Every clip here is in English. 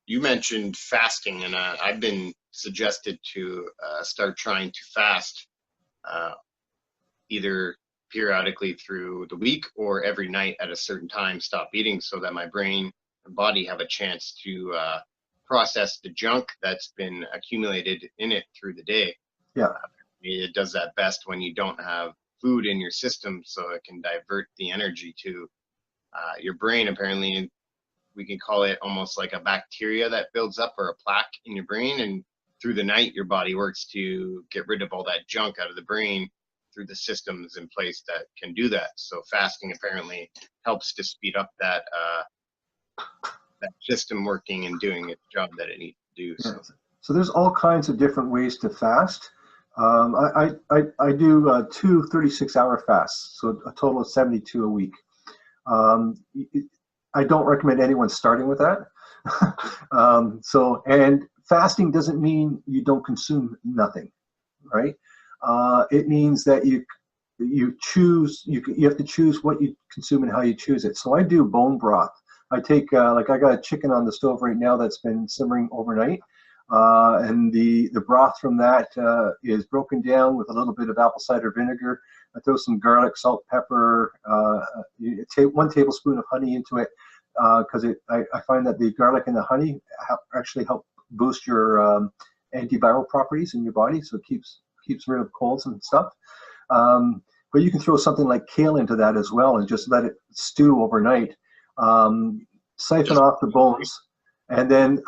you mentioned fasting, and I've been suggested to start trying to fast uh, either periodically through the week or every night at a certain time, stop eating so that my brain and body have a chance to process the junk that's been accumulated in it through the day. Yeah. It does that best when you don't have food in your system, so it can divert the energy to your brain. Apparently, we can call it almost like a bacteria that builds up or a plaque in your brain. And through the night, your body works to get rid of all that junk out of the brain through the systems in place that can do that. So fasting apparently helps to speed up that system working and doing its job that it needs to do. Yeah. So there's all kinds of different ways to fast. I do two 36-hour fasts, so a total of 72 a week. I don't recommend anyone starting with that. And fasting doesn't mean you don't consume nothing, right? It means that you have to choose what you consume and how you choose it. So I do bone broth. I take like I got a chicken on the stove right now that's been simmering overnight, and the broth from that is broken down with a little bit of apple cider vinegar. I throw some garlic, salt, pepper, 1 tablespoon of honey into it, because I find that the garlic and the honey actually help boost your antiviral properties in your body, so it keeps rid of colds and stuff. But you can throw something like kale into that as well and just let it stew overnight. Siphon off the bones, and then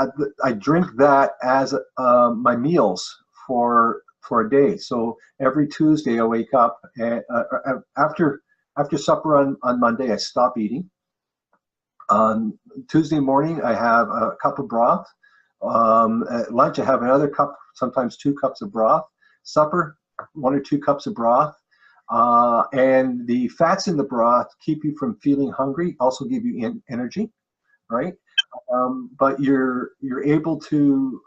I drink that as my meals for a day. So every Tuesday I wake up, and after supper on Monday I stop eating. On Tuesday morning I have a cup of broth. At lunch I have another cup, sometimes 2 cups of broth. Supper, 1 or 2 cups of broth. And the fats in the broth keep you from feeling hungry, also give you energy, right? But you're able to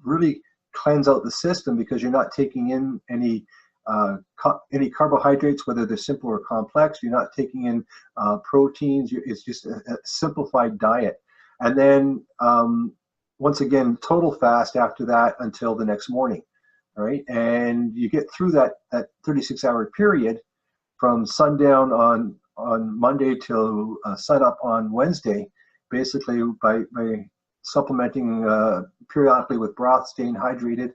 really cleanse out the system because you're not taking in any carbohydrates, whether they're simple or complex. You're not taking in proteins. It's just a simplified diet. And then once again, total fast after that until the next morning. Right, and you get through that 36-hour period from sundown on Monday till sunup on Wednesday, basically by supplementing periodically with broth, staying hydrated,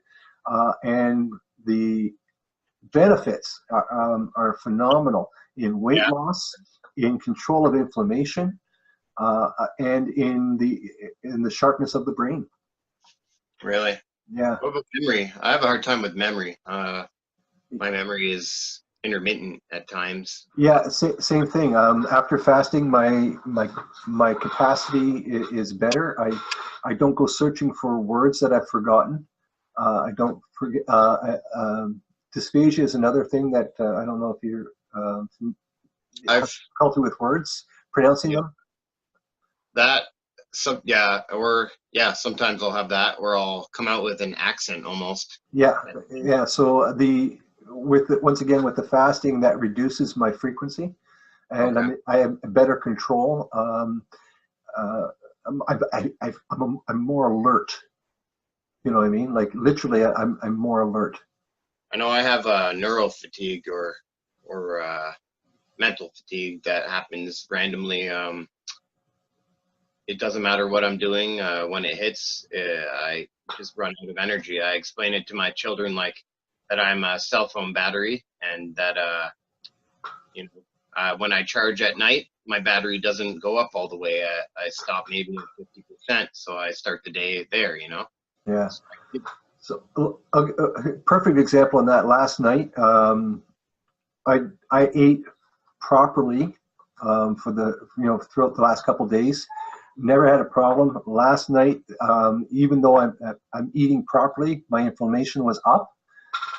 and the benefits are phenomenal in weight loss, in control of inflammation, and in the sharpness of the brain. Really? Yeah. What about memory? I have a hard time with memory. My memory is intermittent at times. Yeah, same thing. After fasting, my capacity is better. I don't go searching for words that I've forgotten. I don't forget. Dysphagia is another thing that I don't know if you're have difficulty with words, pronouncing them. That. Sometimes I'll have that where I'll come out with an accent almost. Yeah. So once again with the fasting, that reduces my frequency, and okay. I have better control. I'm more alert. You know what I mean? Like literally, I'm more alert. I know I have neural fatigue or mental fatigue that happens randomly. It doesn't matter what I'm doing. When it hits, I just run out of energy. I explain it to my children like that I'm a cell phone battery, and that when I charge at night, my battery doesn't go up all the way. I stop maybe at 50%, so I start the day there. Yeah. So a perfect example on that. Last night, I ate properly for throughout the last couple of days. Never had a problem. Last night, even though I'm eating properly, my inflammation was up,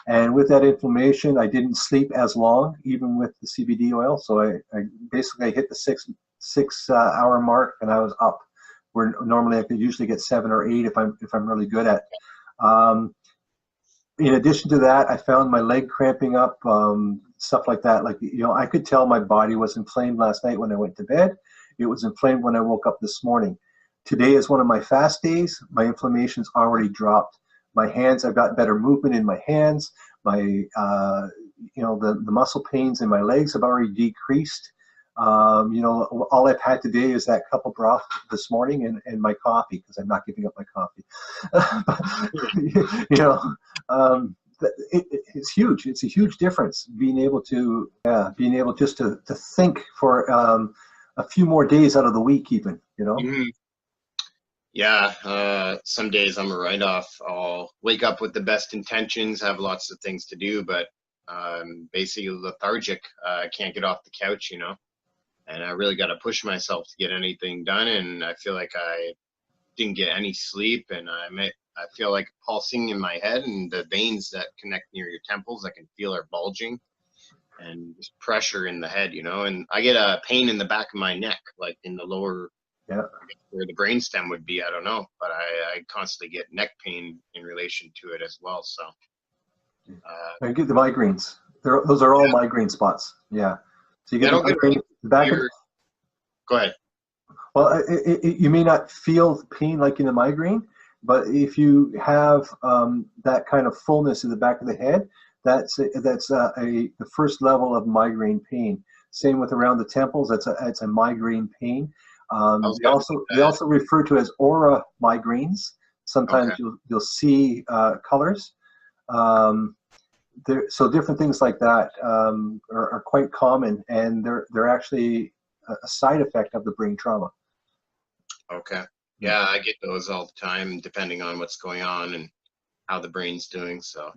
and with that inflammation, I didn't sleep as long, even with the CBD oil. So I basically hit the six hour mark, and I was up. Where normally I could usually get 7 or 8 if I'm really good at. In addition to that, I found my leg cramping up, stuff like that. Like I could tell my body was inflamed last night when I went to bed. It was inflamed when I woke up this morning. Today is one of my fast days. My inflammation's already dropped. My hands, I've got better movement in my hands. My, the muscle pains in my legs have already decreased. All I've had today is that cup of broth this morning and my coffee, because I'm not giving up my coffee. It's huge. It's a huge difference being able just to think for a few more days out of the week, even. Mm-hmm. Yeah, some days I'm a write-off. I'll wake up with the best intentions, have lots of things to do, but basically lethargic. I can't get off the couch, and I really got to push myself to get anything done. And I feel like I didn't get any sleep, and I feel like pulsing in my head, and the veins that connect near your temples, I can feel are bulging, and just pressure in the head, and I get a pain in the back of my neck, like in the lower, where the brainstem would be. I don't know, but I constantly get neck pain in relation to it as well. So I get the migraines. Those are all migraine spots. Yeah. So you get the migraine back. Go ahead. Well, you may not feel pain like in a migraine, but if you have that kind of fullness in the back of the head, that's the first level of migraine pain. Same with around the temples. That's a migraine pain. They also refer to as aura migraines. Sometimes you'll see colors. So different things like that are quite common, and they're actually a side effect of the brain trauma. Okay. Yeah, I get those all the time, depending on what's going on and how the brain's doing. So